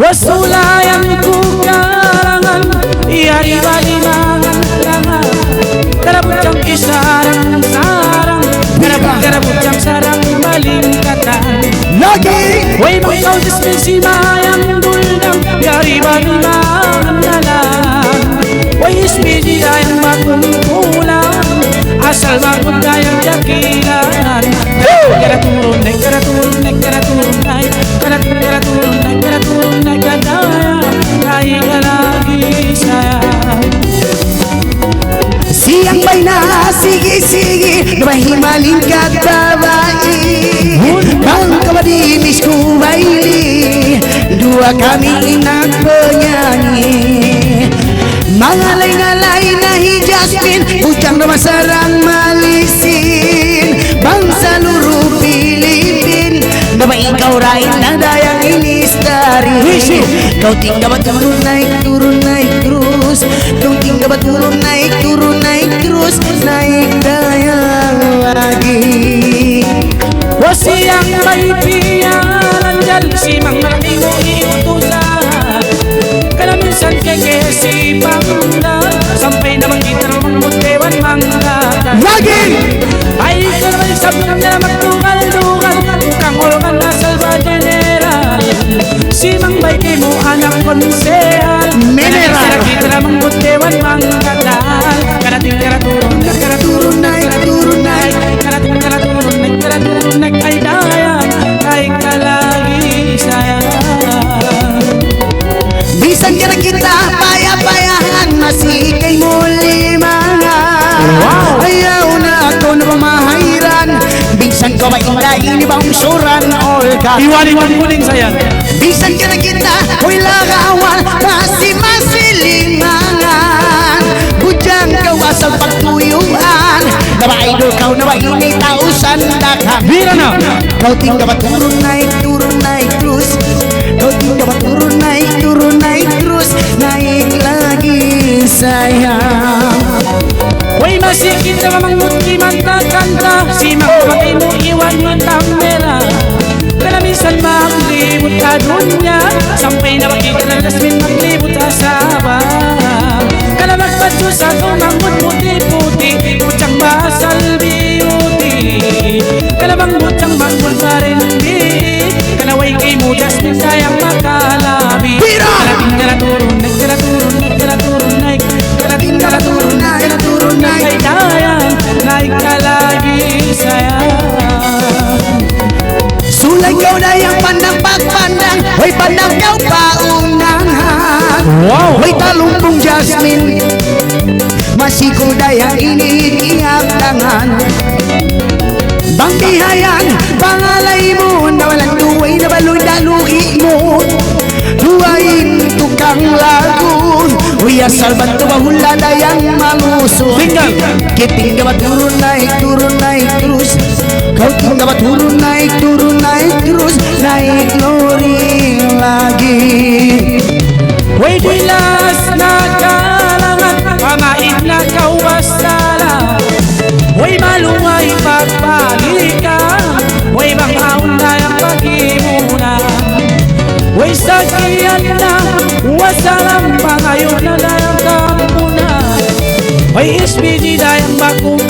Wasulayan ku karangan Iari balimangan langan Karabucang isarang sarang Karabucang sarang balingkatan Lagi Way mangkaw jasmin si mayang duldang Iari balimangan lalang Way ismidi dayang magkumpulan Asal magundayang dakilan Karaturun naik, karaturun naik, karaturun naik Karaturun naik, karaturun naik Gadaya, naik lagi sayang Siang bay na sige-sige Mahimaling katabai Bang kabadinis ko baili Dua kami inak penyanyi Mangalay-ngalay na hijasmin Bujang na masarang malisin Bangsa luruh Pilipin Nama ikaw rain na dayang inistari Kau tinggal turun naik terus Kau tinggal turun naik terus Naik dayang lagi Wasiang may piyaran Dal si mang malaking mo iutusan Kala minsan kekesi pangda Sampai naman kita naman mutewan mangga Lagi Ay ka naman sabang niya magtungal-tungal Kang olongan asal ba general Si mang baiki mo anak konseal Mineral kita naman mutewan mangga Karating karaturun naik Turun naik Karating karaturun naik Ay dayang ay kalagi sayang Bisan ka na kita paya-payahan Masih kay muli mga Ayaw na ako na pamahiran Bisan ko ba ini bang suran olga Iwan-iwan kuning sayang Bisan ka na kita Uy lagawan Masih masilingangan Bujang kawasal pagtuyuan Naba idol kau naba ini tausan dakan Bila na Kau tinggal turun naik terus Kau tinggal turun naik terus Naik lagi sayang Way masih kita mamang mutli manta-kanta Si mamang mo iwan matang mera Kala minsan maglibot ka dunya Sampai na makita na lasmin maglibot asawa Kala magpadyo sa tumangod puti-puti Butang basal beauty Kala bang butang manggol marindi Kala way kay mo jasmin sayang makalabi Kalating kalaturun naik, kalaturun naik, kalaturun naik Kalating kalaturun naik, kalaturun naik Ay dayang, naik ka lagi sayang Sulay kau na yang pandang pagpandang Hoy pandang kau paunangan Hoy talumpong jasmin Masih ko dayang iniiyak tangan Bang bihayan pangalay mo Nawalang duway na baloy dalugi mo Duwain tukang lagu Uy asal bantu bahula dayang malusot Kiting ka ba turun naik terus Kau tinggal ba turun naik terus Naik lori lagi Way dilas na kalangan Pamain na kawasala Way maluway pagpalikan Way banghaon na ang pag-imuna Way sakiyan na wasalam Pangayon na dayang kamuna Way isbidi dayang bakong